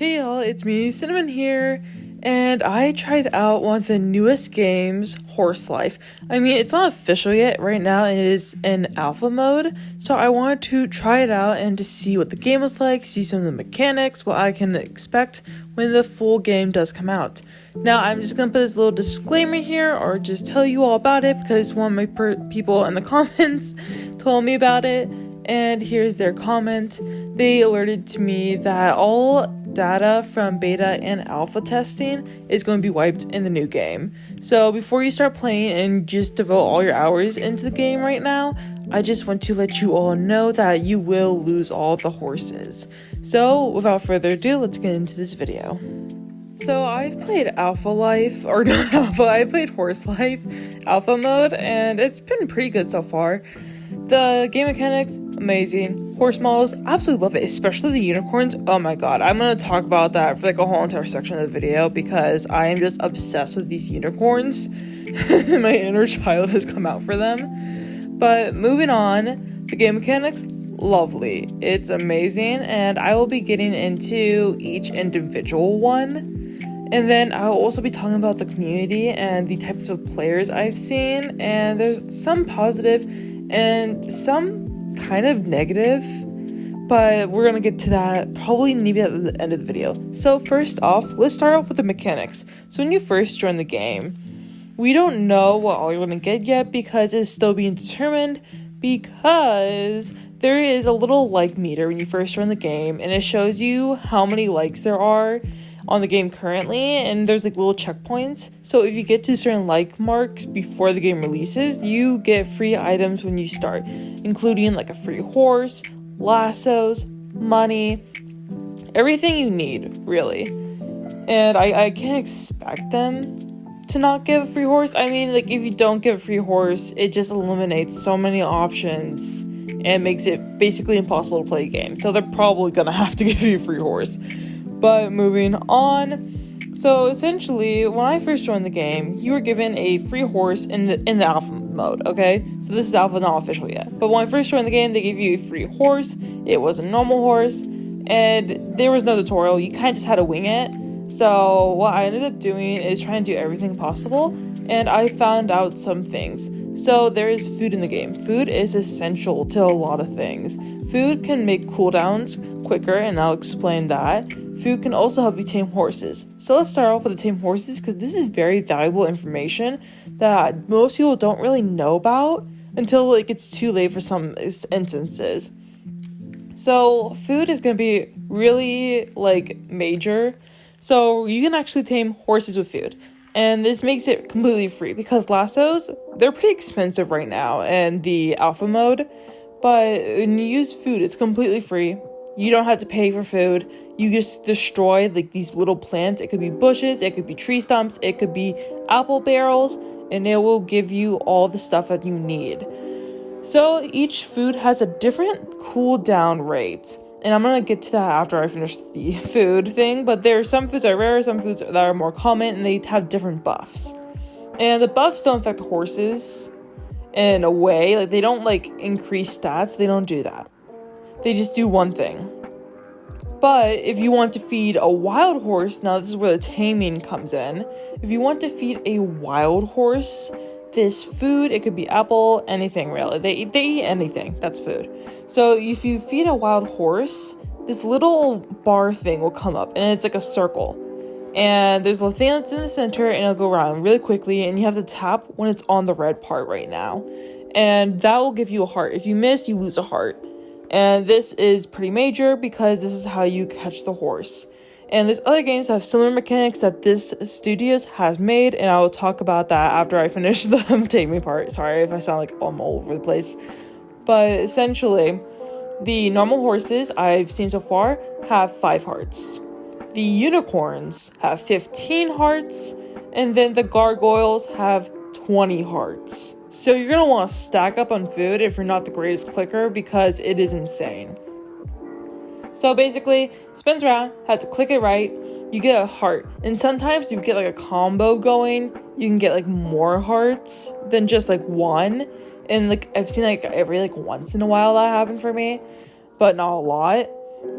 Hey y'all, it's me, Cinnamon here, and I tried out one of the newest games, Horse Life. I mean, it's not official yet right now, and it is in alpha mode, so I wanted to try it out and to see what the game was like, see some of the mechanics, what I can expect when the full game does come out. Now, I'm just gonna put this little disclaimer here, or just tell you all about it, because one of my people in the comments told me about it, and here's their comment. They alerted to me that all data from beta and alpha testing is going to be wiped in the new game. So before you start playing and just devote all your hours into the game right now, I just want to let you all know that you will lose all the horses. So without further ado, let's get into this video. So I've played Alpha Life, or not Alpha, I played Horse Life Alpha mode, and it's been pretty good so far. The game mechanics, amazing. Horse models, absolutely love it, especially the unicorns. Oh my god, I'm gonna talk about that for like a whole entire section of the video because I am just obsessed with these unicorns. My inner child has come out for them. But moving on, the game mechanics, lovely. It's amazing, and I will be getting into each individual one. And then I'll also be talking about the community and the types of players I've seen, and there's some positive and some kind of negative, but we're gonna get to that probably maybe at the end of the video. So first off, let's start off with the mechanics. So when you first join the game, we don't know what all you're gonna get yet because it's still being determined, because there is a little like meter when you first join the game, and it shows you how many likes there are on the game currently, and there's like little checkpoints. So if you get to certain like marks before the game releases, you get free items when you start, including like a free horse, lassos, money, everything you need, really. And I can't expect them to not give a free horse. I mean, like, if you don't give a free horse, it just eliminates so many options and makes it basically impossible to play a game. So they're probably gonna have to give you a free horse. But moving on, so essentially, when I first joined the game, you were given a free horse in the alpha mode, okay? So this is alpha, not official yet. But when I first joined the game, they gave you a free horse. It was a normal horse, and there was no tutorial. You kind of just had to wing it. So what I ended up doing is trying to do everything possible, and I found out some things. So there is food in the game. Food is essential to a lot of things. Food can make cooldowns quicker, and I'll explain that. Food can also help you tame horses. So let's start off with the tame horses, because this is very valuable information that most people don't really know about until it gets too late for some instances. So food is going to be really like major. So you can actually tame horses with food. And this makes it completely free because lassos, they're pretty expensive right now in the alpha mode. But when you use food, it's completely free. You don't have to pay for food. You just destroy like these little plants. It could be bushes, it could be tree stumps, it could be apple barrels, and it will give you all the stuff that you need. So each food has a different cooldown rate. And I'm going to get to that after I finish the food thing. But there are some foods that are rare, some foods that are more common, and they have different buffs. And the buffs don't affect horses in a way. Like, they don't like increase stats. They don't do that. They just do one thing. But if you want to feed a wild horse, now this is where the taming comes in. If you want to feed a wild horse this food, it could be apple, anything really. They eat anything. That's food. So if you feed a wild horse, this little bar thing will come up, and it's like a circle. And there's a thing that's in the center, and it'll go around really quickly, and you have to tap when it's on the red part right now. And that will give you a heart. If you miss, you lose a heart. And this is pretty major because this is how you catch the horse. And there's other games that have similar mechanics that this studios has made, and I will talk about that after I finish the taming part. Sorry if I sound like I'm all over the place. But essentially, the normal horses I've seen so far have 5 hearts. The unicorns have 15 hearts, and then the gargoyles have 20 hearts. So you're going to want to stack up on food if you're not the greatest clicker, because it is insane. So basically, spins around, had to click it right, you get a heart. And sometimes you get like a combo going, you can get like more hearts than just like one. And like I've seen like every like once in a while that happen for me, but not a lot.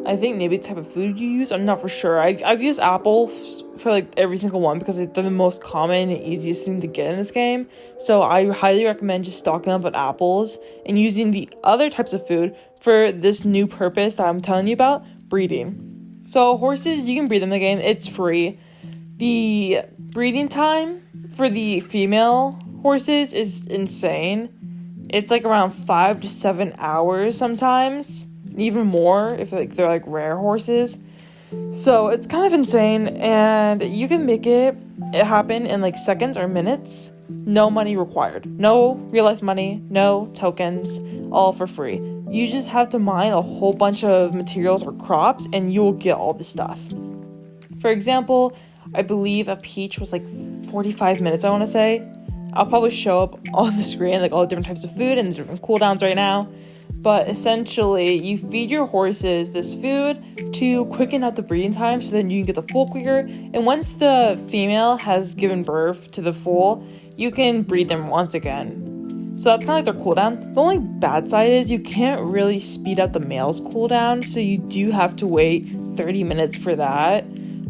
I think maybe the type of food you use. I'm not for sure. I've used apples for like every single one because they're the most common and easiest thing to get in this game. So I highly recommend just stocking up on apples and using the other types of food for this new purpose that I'm telling you about, breeding. So horses, you can breed them in the game. It's free. The breeding time for the female horses is insane. It's like around 5 to 7 hours sometimes, even more if like they're like rare horses. So it's kind of insane, and you can make it happen in like seconds or minutes. No money required. No real life money, no tokens, all for free. You just have to mine a whole bunch of materials or crops and you'll get all the stuff. For example, I believe a peach was like 45 minutes, I want to say. I'll probably show up on the screen like all the different types of food and the different cooldowns right now. But essentially, you feed your horses this food to quicken out the breeding time so then you can get the foal quicker. And once the female has given birth to the foal, you can breed them once again. So that's kind of like their cooldown. The only bad side is you can't really speed up the male's cooldown, so you do have to wait 30 minutes for that.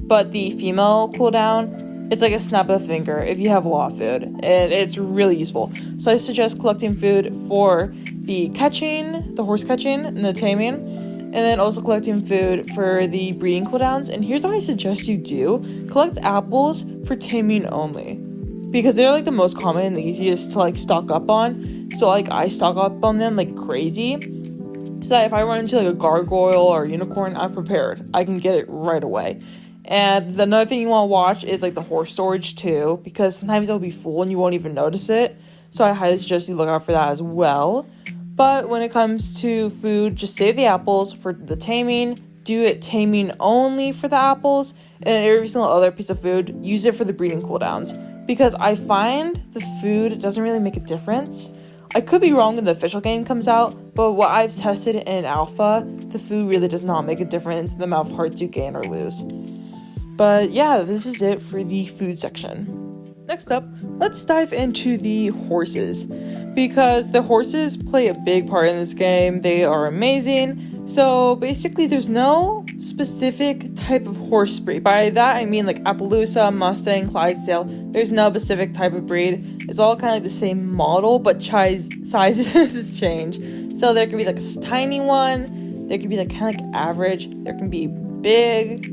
But the female cooldown, it's like a snap of a finger if you have a lot of food, and it's really useful. So I suggest collecting food for the catching, the horse catching, and the taming, and then also collecting food for the breeding cooldowns. And here's what I suggest you do: collect apples for taming only, because they're like the most common and the easiest to like stock up on. So like I stock up on them like crazy, so that if I run into like a gargoyle or a unicorn, I'm prepared. I can get it right away. And another thing you want to watch is like the horse storage too, because sometimes it'll be full and you won't even notice it. So I highly suggest you look out for that as well. But when it comes to food, just save the apples for the taming. Do it taming only for the apples, and every single other piece of food, use it for the breeding cooldowns. Because I find the food doesn't really make a difference. I could be wrong when the official game comes out, but what I've tested in alpha, the food really does not make a difference in the amount of hearts you gain or lose. But yeah, this is it for the food section. Next up, let's dive into the horses, because the horses play a big part in this game. They are amazing. So basically there's no specific type of horse breed. By that I mean like Appaloosa, Mustang, Clydesdale. There's no specific type of breed. It's all kind of like the same model, but sizes change. So there could be like a tiny one, there could be like kind of like average, there can be big,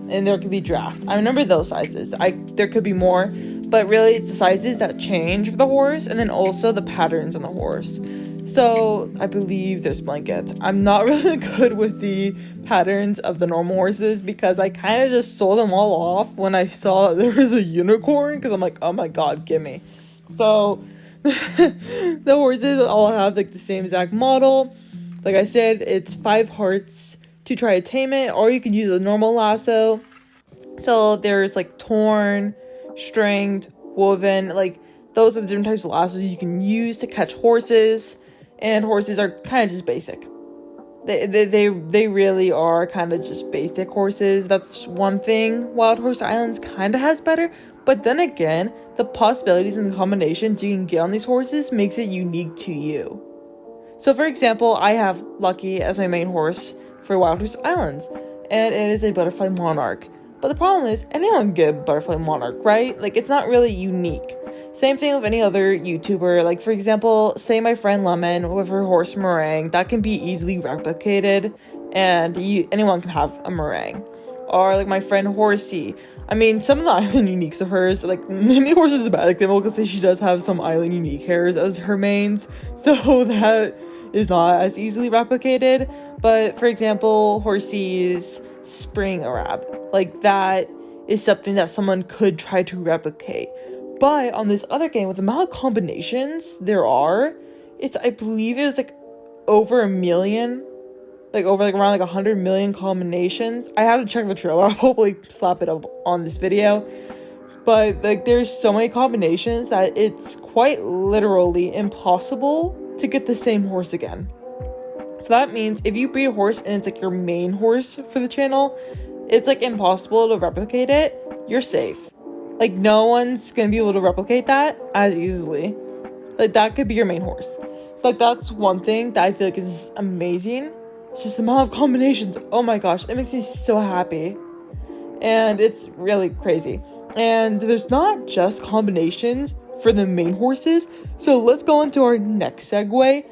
and there could be draft. I remember those sizes. There could be more, but really it's the sizes that change for the horse, and then also the patterns on the horse. So I believe there's blankets. I'm not really good with the patterns of the normal horses because I kind of just sold them all off when I saw there was a unicorn, because I'm like, oh my god, gimme. So the horses all have like the same exact model. Like I said, it's 5 hearts to try to tame it, or you could use a normal lasso. So there's like torn, stringed, woven, like those are the different types of lassos you can use to catch horses. And horses are kind of just basic. They really are kind of just basic horses. That's one thing Wild Horse Islands kind of has better. But then again, the possibilities and the combinations you can get on these horses makes it unique to you. So for example, I have Lucky as my main horse for Wild Horse Islands, and it is a Butterfly Monarch. But the problem is, anyone can get a Butterfly Monarch, right? Like, it's not really unique. Same thing with any other YouTuber. Like, for example, say my friend Lemon with her horse Meringue, that can be easily replicated, and anyone can have a Meringue. Or like my friend Horsey. I mean, some of the island uniques of hers, like Mini Horse is a bad example because she does have some island unique hairs as her mains, so that is not as easily replicated. But for example, Horsey's Spring Arab, like that is something that someone could try to replicate. But on this other game, with the amount of combinations there are, I believe it was like over 1 million, like over like around like 100 million combinations. I had to check the trailer. I'll probably slap it up on this video. But like there's so many combinations that it's quite literally impossible to get the same horse again. So that means if you breed a horse and it's like your main horse for the channel, it's like impossible to replicate it. You're safe. Like no one's gonna be able to replicate that as easily. Like that could be your main horse. So like that's one thing that I feel like is amazing. just the amount of combinations. Oh my gosh, it makes me so happy. And it's really crazy. And there's not just combinations for the main horses. So let's go into our next segue.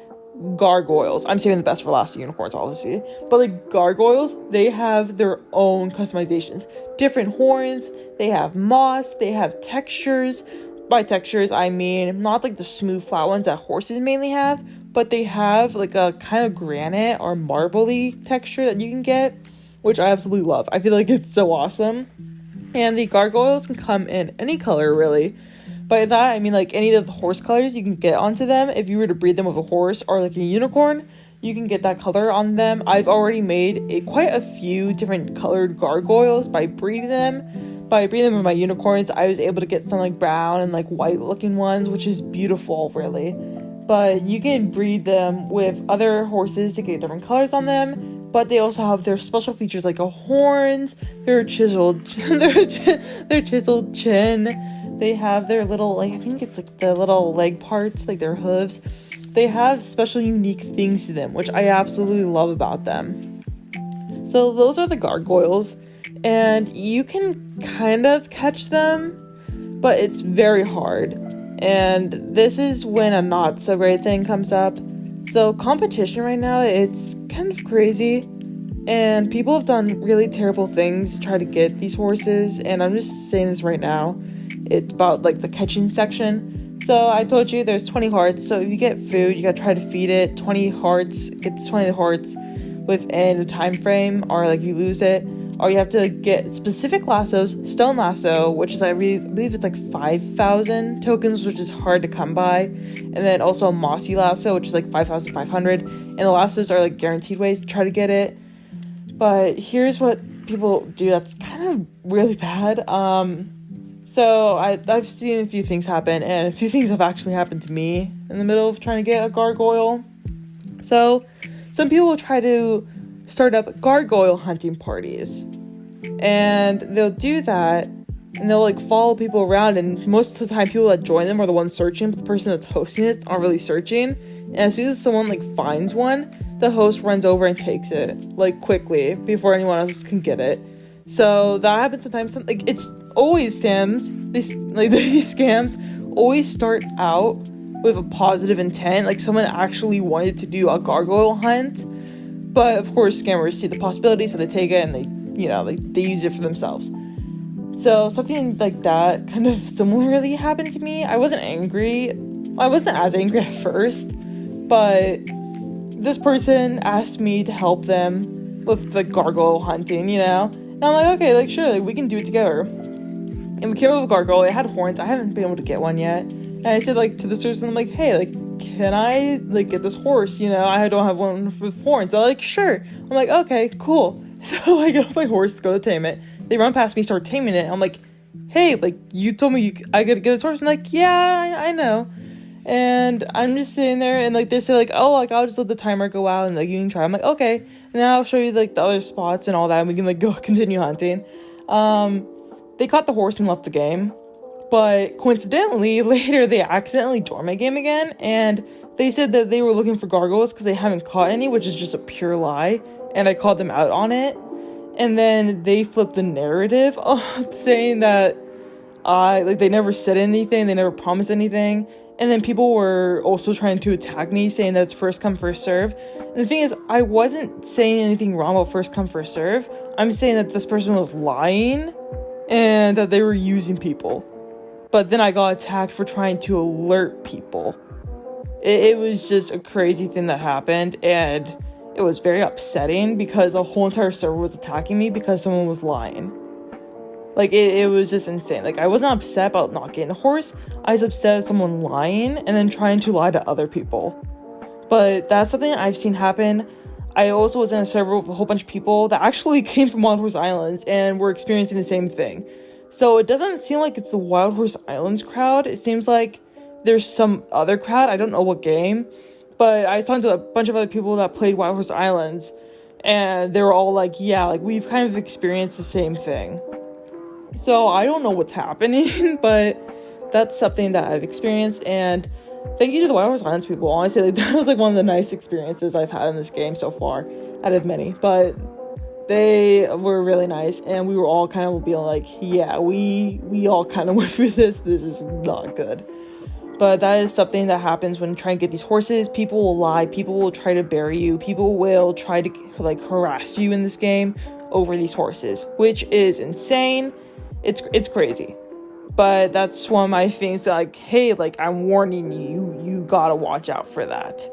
Gargoyles. I'm saving the best for last, unicorns, obviously. But like gargoyles, they have their own customizations. Different horns, they have moss, they have textures. By textures, I mean not like the smooth flat ones that horses mainly have, but they have like a kind of granite or marbly texture that you can get, which I absolutely love. I feel like it's so awesome. And the gargoyles can come in any color, really. By that, I mean like any of the horse colors you can get onto them. If you were to breed them with a horse or like a unicorn, you can get that color on them. I've already made quite a few different colored gargoyles by breeding them. By breeding them with my unicorns, I was able to get some like brown and like white looking ones, which is beautiful, really. But you can breed them with other horses to get different colors on them. But they also have their special features like horns, their chiseled, their chiseled chin. They have their little, like, I think it's like the little leg parts, like their hooves. They have special unique things to them, which I absolutely love about them. So those are the gargoyles, and you can kind of catch them, but it's very hard. And this is when a not so great thing comes up. So competition right now, it's kind of crazy, and people have done really terrible things to try to get these horses, and I'm just saying this right now. It's about like the catching section. So I told you there's 20 hearts. So if you get food, you gotta try to feed it 20 hearts, get 20 hearts within a time frame, or like you lose it. Or you have to get specific lassos, stone lasso, which is I believe it's like 5,000 tokens, which is hard to come by. And then also a mossy lasso, which is like 5,500. And the lassos are like guaranteed ways to try to get it. But here's what people do that's kind of really bad. So I've seen a few things happen, and a few things have actually happened to me in the middle of trying to get a gargoyle. So some people will try to start up gargoyle hunting parties, and they'll do that, and they'll like follow people around, and most of the time people that join them are the ones searching, but the person that's hosting it aren't really searching. And as soon as someone like finds one, the host runs over and takes it like quickly before anyone else can get it. So that happens sometimes. Like it's always scams. These scams always start out with a positive intent. Like someone actually wanted to do a gargoyle hunt, but of course scammers see the possibility, so they take it and they use it for themselves. So something like that kind of similarly happened to me. I wasn't angry. I wasn't as angry at first, but this person asked me to help them with the gargoyle hunting, And I'm like, okay, like, sure, like, we can do it together. And we came up with a gargoyle. It had horns. I haven't been able to get one yet. And I said, like, to this person, I'm like, hey, like, can I, like, get this horse? I don't have one with horns. They're like, sure. I'm like, okay, cool. So I get off my horse to go to tame it. They run past me, start taming it. I'm like, hey, like, you told me I gotta get this horse. And like, yeah, I know. And I'm just sitting there, and like they say like, oh, like I'll just let the timer go out and like you can try. I'm like, okay, and then I'll show you like the other spots and all that, and we can like go continue hunting. They caught the horse and left the game, but coincidentally later they accidentally joined my game again, and they said that they were looking for gargoyles because they haven't caught any, which is just a pure lie, and I called them out on it. And then they flipped the narrative saying that they never said anything, they never promised anything. And then people were also trying to attack me, saying that it's first come, first serve. And the thing is, I wasn't saying anything wrong about first come, first serve. I'm saying that this person was lying and that they were using people. But then I got attacked for trying to alert people. It was just a crazy thing that happened, and it was very upsetting because a whole entire server was attacking me because someone was lying. Like, it was just insane. Like, I wasn't upset about not getting the horse. I was upset at someone lying and then trying to lie to other people. But that's something I've seen happen. I also was in a server with a whole bunch of people that actually came from Wild Horse Islands and were experiencing the same thing. So it doesn't seem like it's the Wild Horse Islands crowd. It seems like there's some other crowd. I don't know what game. But I was talking to a bunch of other people that played Wild Horse Islands. And they were all like, yeah, like, we've kind of experienced the same thing. So I don't know what's happening, but that's something that I've experienced, and thank you to the Wild Horse Islands people. Honestly, like, that was like one of the nice experiences I've had in this game so far. out of many, but they were really nice, and we were all kind of being like, yeah, we all kind of went through this. This is not good. But that is something that happens when trying to get these horses. People will lie. People will try to bury you. People will try to like harass you in this game over these horses, which is insane. It's crazy. But that's one of my things that, like, hey, like, I'm warning you gotta watch out for that.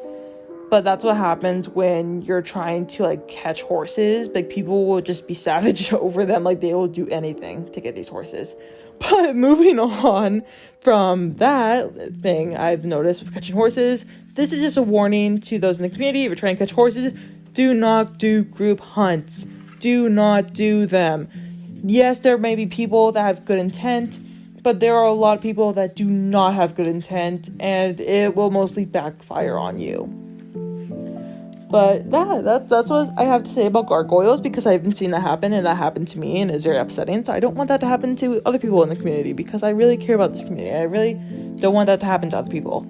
But that's what happens when you're trying to, like, catch horses. Like, people will just be savage over them. Like, they will do anything to get these horses. But moving on from that thing I've noticed with catching horses, this is just a warning to those in the community. If you're trying to catch horses, do not do group hunts. Do not do them. Yes, there may be people that have good intent, but there are a lot of people that do not have good intent, and it will mostly backfire on you. But that's what I have to say about gargoyles, because I haven't seen that happen, and that happened to me, and it's very upsetting. So I don't want that to happen to other people in the community, because I really care about this community. I really don't want that to happen to other people.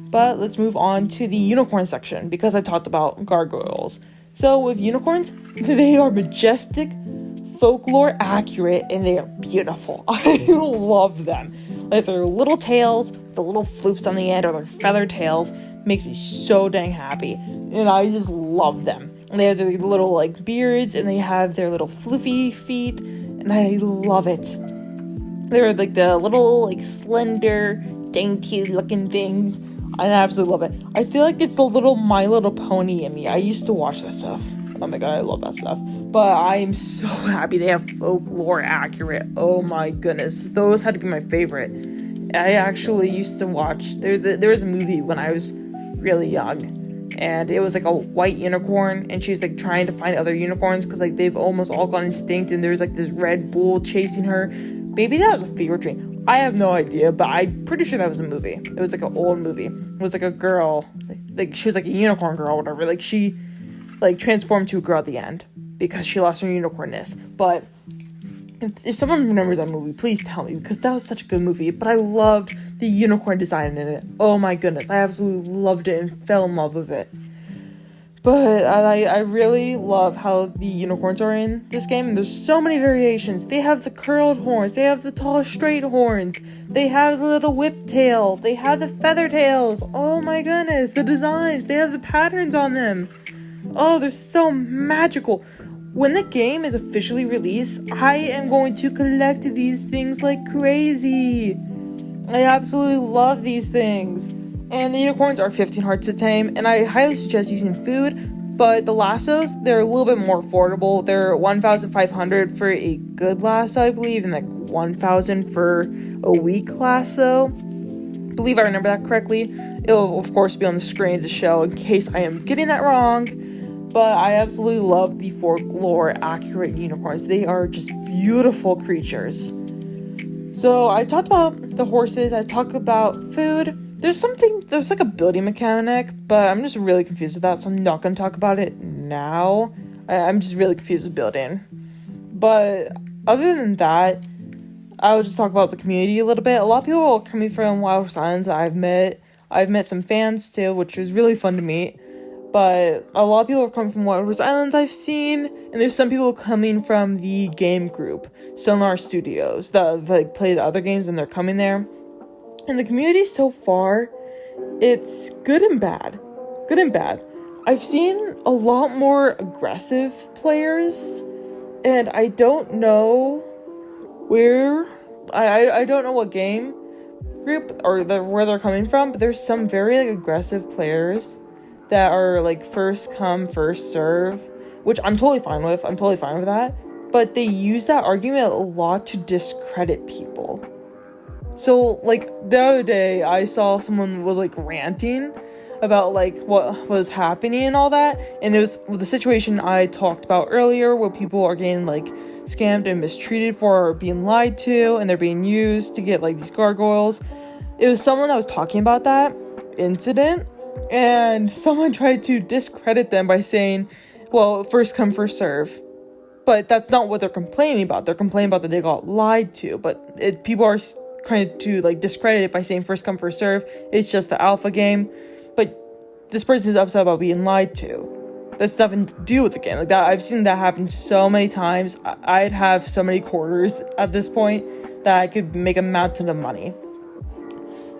But let's move on to the unicorn section, because I talked about gargoyles. So with unicorns, they are majestic, folklore accurate, and they are beautiful. I love them. Like their little tails, the little floofs on the end, or their feather tails, makes me so dang happy, and I just love them. And they have their little like beards, and they have their little floofy feet, and I love it. They're like the little like slender, dainty looking things. I absolutely love it. I feel like it's the little My Little Pony in me. I used to watch that stuff. Oh my god, I love that stuff. But I am so happy they have folklore accurate. Oh my goodness, those had to be my favorite. I actually used to watch. There was a movie when I was really young, and it was like a white unicorn, and she's like trying to find other unicorns because like they've almost all gone extinct, and there's like this red bull chasing her. Maybe that was a fever dream. I have no idea, but I'm pretty sure that was a movie. It was like an old movie. It was like a girl, like she was like a unicorn girl or whatever. Like she like transformed to a girl at the end because she lost her unicornness. But if someone remembers that movie, please tell me, because that was such a good movie. But I loved the unicorn design in it. Oh my goodness, I absolutely loved it and fell in love with it. But I really love how the unicorns are in this game, and there's so many variations. They have the curled horns, they have the tall straight horns, they have the little whip tail, they have the feather tails. Oh my goodness, the designs, they have the patterns on them. Oh, they're so magical. When the game is officially released, I am going to collect these things like crazy. I absolutely love these things. And the unicorns are 15 hearts to tame, and I highly suggest using food, but the lassos, they're a little bit more affordable. They're 1,500 for a good lasso, I believe, and like 1,000 for a weak lasso. I believe I remember that correctly. It'll, of course, be on the screen to show in case I am getting that wrong. But I absolutely love the folklore accurate unicorns. They are just beautiful creatures. So I talked about the horses, I talked about food. There's like a building mechanic, but I'm just really confused with that, so I'm not going to talk about it now. I'm just really confused with building. But other than that, I'll just talk about the community a little bit. A lot of people are coming from Wild Horse Islands that I've met. I've met some fans too, which was really fun to meet. But a lot of people are coming from Wild Horse Islands I've seen, and there's some people coming from the game group, Sonar Studios, that have like played other games and they're coming there. And the community so far, it's good and bad. Good and bad. I've seen a lot more aggressive players, and I don't know where, I don't know what game group or where they're coming from, but there's some very like aggressive players that are like first come, first serve, which I'm totally fine with. I'm totally fine with that. But they use that argument a lot to discredit people. So, like, the other day, I saw someone was, like, ranting about, like, what was happening and all that. And it was the situation I talked about earlier where people are getting, like, scammed and mistreated for or being lied to. And they're being used to get, like, these gargoyles. It was someone that was talking about that incident. And someone tried to discredit them by saying, well, first come, first serve. But that's not what they're complaining about. They're complaining about that they got lied to. But people are trying to like discredit it by saying first come, first serve. It's just the alpha game. But this person is upset about being lied to. that's nothing to do with the game. Like that, I've seen that happen so many times. I'd have so many quarters at this point that I could make a mountain of money.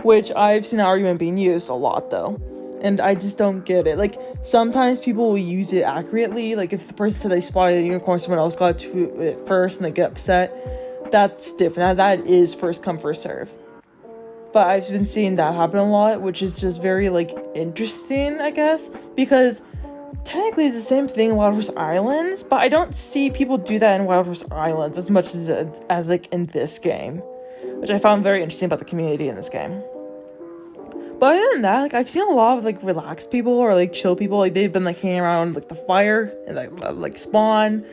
Which I've seen that argument being used a lot though. And I just don't get it. Like, sometimes people will use it accurately. Like, if the person said they spotted a unicorn, someone else got to it first and they get upset, that's different. That is first come, first serve. But I've been seeing that happen a lot, which is just very, like, interesting, I guess. Because technically it's the same thing in Wild Horse Islands, but I don't see people do that in Wild Horse Islands as much as like, in this game. Which I found very interesting about the community in this game. But other than that, like, I've seen a lot of, like, relaxed people or, like, chill people. Like, they've been, like, hanging around, like, the fire and, like, spawn.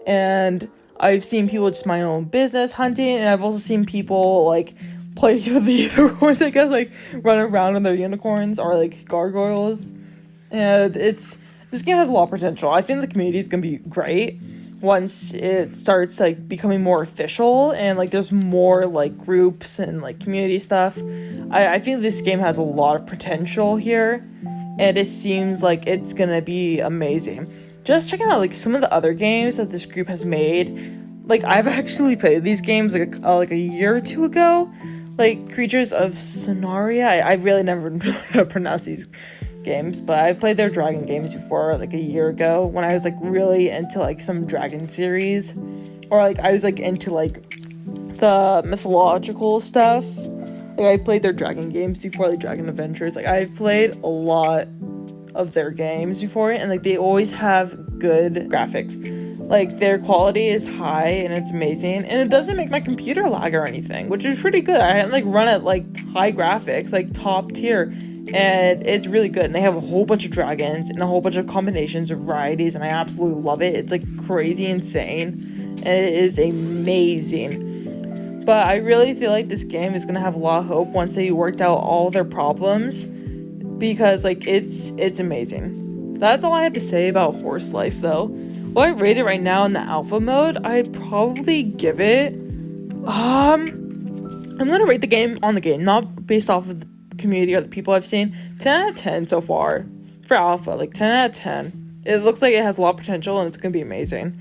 And I've seen people just mind their own business hunting. And I've also seen people, like, play with the unicorns, I guess, like, run around with their unicorns or, like, gargoyles. And this game has a lot of potential. I think the community is going to be great once it starts, like, becoming more official and, like, there's more, like, groups and, like, community stuff. I think this game has a lot of potential here, and it seems like it's gonna be amazing. Just checking out, like, some of the other games that this group has made. Like, I've actually played these games, like a year or two ago. Like, Creatures of Sonaria. I really never know how to pronounce these games, but I've played their dragon games before, like, a year ago, when I was, like, really into, like, some dragon series, or, like, I was, like, into, like, the mythological stuff. Like, I played their dragon games before, like, Dragon Adventures. Like, I've played a lot of their games before, and, like, they always have good graphics. Like, their quality is high, and it's amazing, and it doesn't make my computer lag or anything, which is pretty good. I like, run at, like, high graphics, like, top tier, and it's really good. And they have a whole bunch of dragons and a whole bunch of combinations of varieties, and I absolutely love it. It's, like, crazy insane, and it is amazing. But I really feel like this game is gonna have a lot of hope once they worked out all their problems, because, like, it's amazing. That's all I have to say about Horse Life, though. Well, I rate it right now in the alpha mode. I'd probably give it, I'm gonna rate the game on the game, not based off of the community or the people I've seen. 10 out of 10 so far for alpha, like 10 out of 10. It looks like it has a lot of potential and it's gonna be amazing.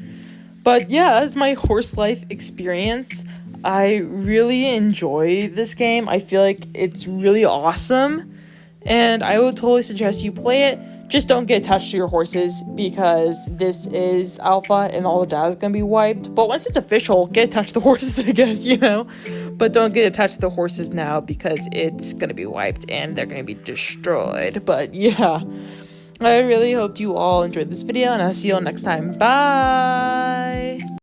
But yeah, that's my Horse Life experience. I really enjoy this game. I feel like it's really awesome, and I would totally suggest you play it. Just don't get attached to your horses, because this is alpha and all the data is going to be wiped. But once it's official, get attached to the horses, I guess, you know. But don't get attached to the horses now, because it's going to be wiped and they're going to be destroyed. But yeah, I really hope you all enjoyed this video, and I'll see you all next time. Bye!